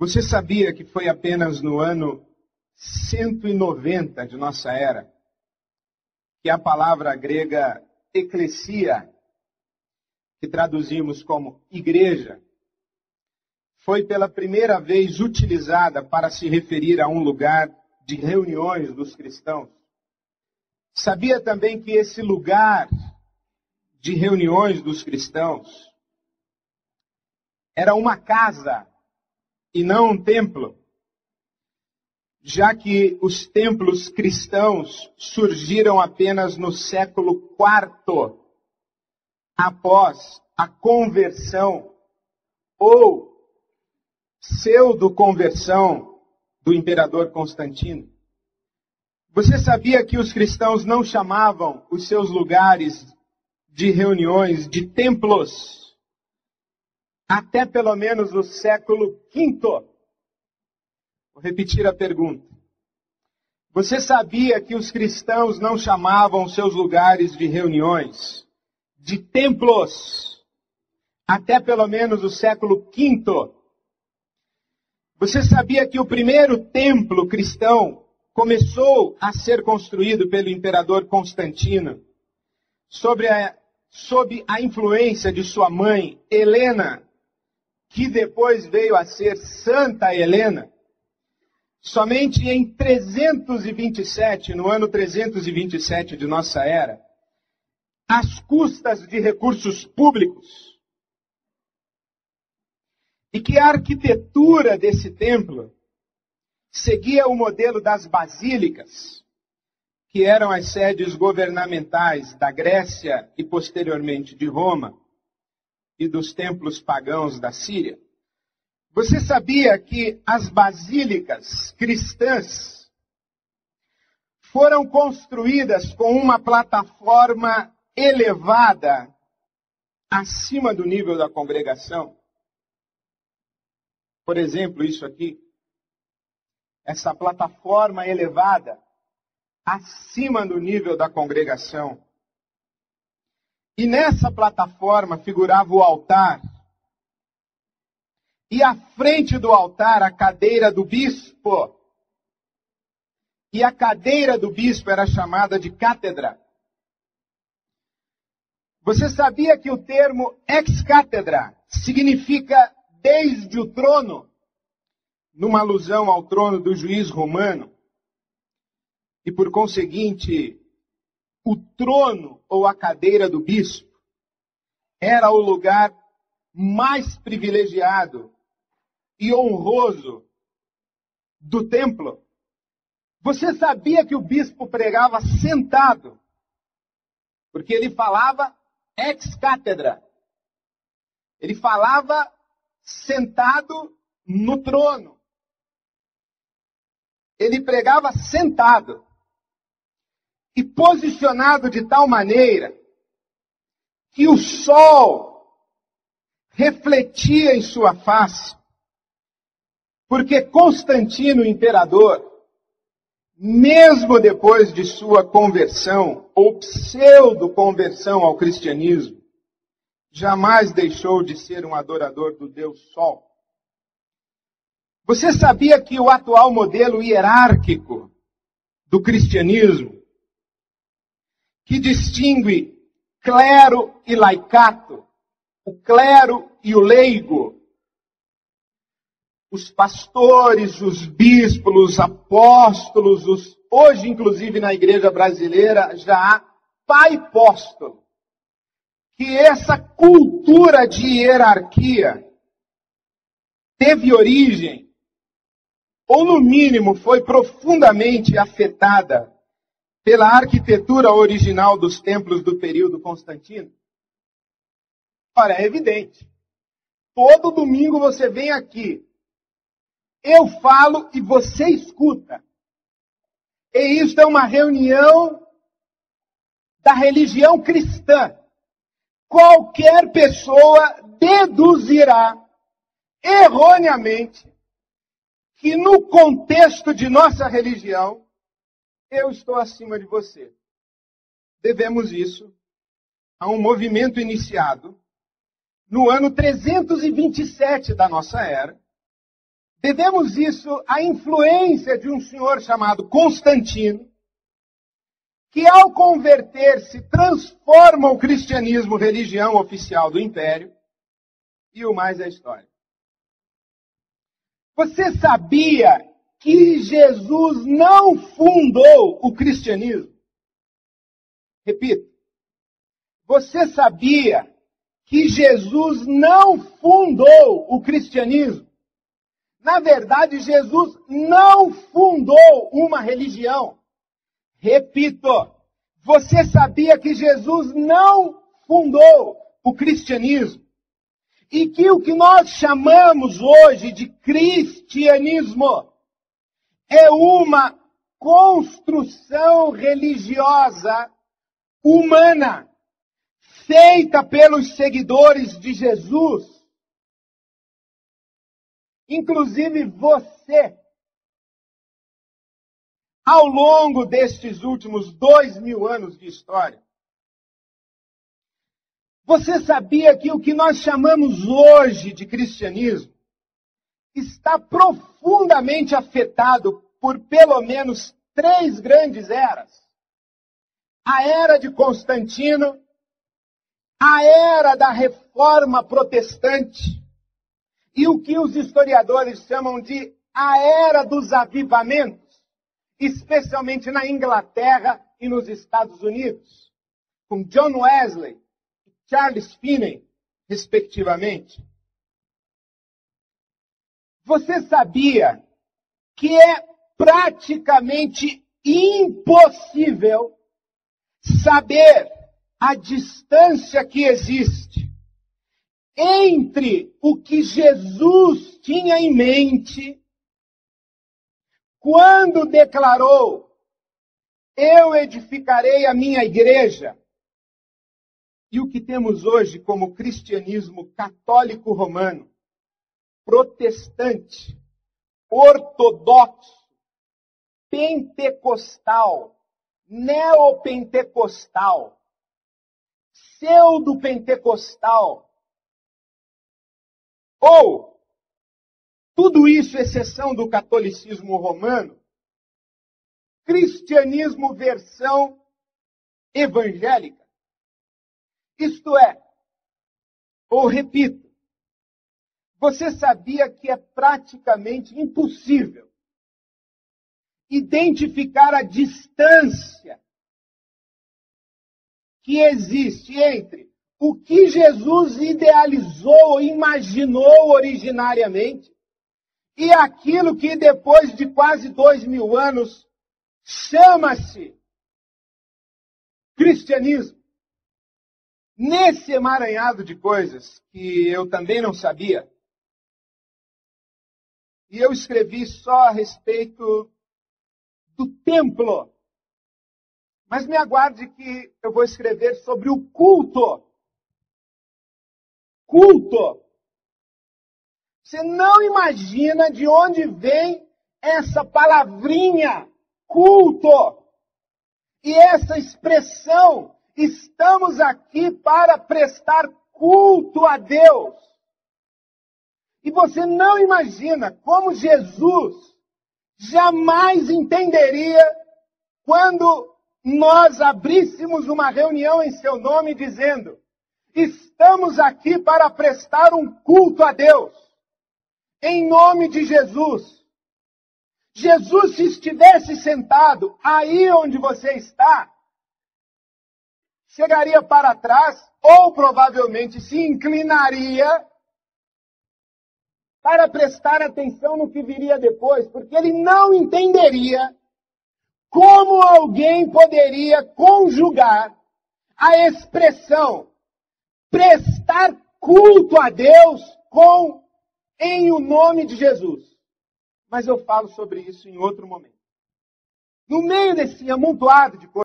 Você sabia que foi apenas no ano 190 de nossa era que a palavra grega eclesia, que traduzimos como igreja, foi pela primeira vez utilizada para se referir a um lugar de reuniões dos cristãos? Sabia também que esse lugar de reuniões dos cristãos era uma casa e não um templo, já que os templos cristãos surgiram apenas no século IV, após a conversão ou pseudo-conversão do imperador Constantino? Você sabia que os cristãos não chamavam os seus lugares de reuniões de templos até pelo menos o século V? Vou repetir a pergunta. Você sabia que os cristãos não chamavam seus lugares de reuniões de templos até pelo menos o século V? Você sabia que o primeiro templo cristão começou a ser construído pelo imperador Constantino sob a influência de sua mãe, Helena, que depois veio a ser Santa Helena? Somente em 327, no ano 327 de nossa era, às custas de recursos públicos, e que a arquitetura desse templo seguia o modelo das basílicas, que eram as sedes governamentais da Grécia e posteriormente de Roma, e dos templos pagãos da Síria. Você sabia que as basílicas cristãs foram construídas com uma plataforma elevada acima do nível da congregação? Por exemplo, isso aqui, essa plataforma elevada acima do nível da congregação. E nessa plataforma figurava o altar. E à frente do altar, a cadeira do bispo. E a cadeira do bispo era chamada de cátedra. Você sabia que o termo ex-cátedra significa desde o trono, numa alusão ao trono do juiz romano? E por conseguinte, o trono ou a cadeira do bispo era o lugar mais privilegiado e honroso do templo. Você sabia que o bispo pregava sentado? Porque ele falava ex-cátedra. Ele falava sentado no trono. Ele pregava sentado e posicionado de tal maneira que o sol refletia em sua face, porque Constantino, o imperador, mesmo depois de sua conversão ou pseudo-conversão ao cristianismo, jamais deixou de ser um adorador do Deus Sol. Você sabia que o atual modelo hierárquico do cristianismo, que distingue clero e laicato, o clero e o leigo, os pastores, os bispos, os apóstolos, hoje inclusive na igreja brasileira já há pai-póstolo, que essa cultura de hierarquia teve origem, ou no mínimo foi profundamente afetada pela arquitetura original dos templos do período Constantino? Ora, é evidente. Todo domingo você vem aqui, eu falo e você escuta. E isto é uma reunião da religião cristã. Qualquer pessoa deduzirá erroneamente que no contexto de nossa religião, eu estou acima de você. Devemos isso a um movimento iniciado no ano 327 da nossa era, Devemos isso à influência de um senhor chamado Constantino, que ao converter-se transforma o cristianismo religião oficial do império, e o mais é história. Você sabia que Jesus não fundou o cristianismo? Repito, você sabia que Jesus não fundou o cristianismo? Na verdade, Jesus não fundou uma religião. Repito, você sabia que Jesus não fundou o cristianismo? E que o que nós chamamos hoje de cristianismo é uma construção religiosa humana, feita pelos seguidores de Jesus. Inclusive você, ao longo destes últimos 2000 anos de história, você sabia que o que nós chamamos hoje de cristianismo está profundamente afetado por pelo menos 3 grandes eras? A era de Constantino, a era da Reforma Protestante e o que os historiadores chamam de a era dos avivamentos, especialmente na Inglaterra e nos Estados Unidos, com John Wesley e Charles Finney, respectivamente. Você sabia que é praticamente impossível saber a distância que existe entre o que Jesus tinha em mente quando declarou: eu edificarei a minha igreja, e o que temos hoje como cristianismo católico romano, protestante, ortodoxo, pentecostal, neopentecostal, pseudo-pentecostal, ou tudo isso exceção do catolicismo romano, cristianismo versão evangélica. Isto é, ou repito, você sabia que é praticamente impossível identificar a distância que existe entre o que Jesus idealizou, imaginou originariamente, e aquilo que depois de quase 2000 anos chama-se cristianismo. Nesse emaranhado de coisas que eu também não sabia, e eu escrevi só a respeito do templo, mas me aguarde que eu vou escrever sobre o culto. Culto. Você não imagina de onde vem essa palavrinha, culto. E essa expressão, estamos aqui para prestar culto a Deus. E você não imagina como Jesus jamais entenderia quando nós abríssemos uma reunião em seu nome dizendo: estamos aqui para prestar um culto a Deus, em nome de Jesus. Jesus, se estivesse sentado aí onde você está, chegaria para trás ou provavelmente se inclinaria para prestar atenção no que viria depois, porque ele não entenderia como alguém poderia conjugar a expressão prestar culto a Deus com em o nome de Jesus. Mas eu falo sobre isso em outro momento. No meio desse amontoado de coisas,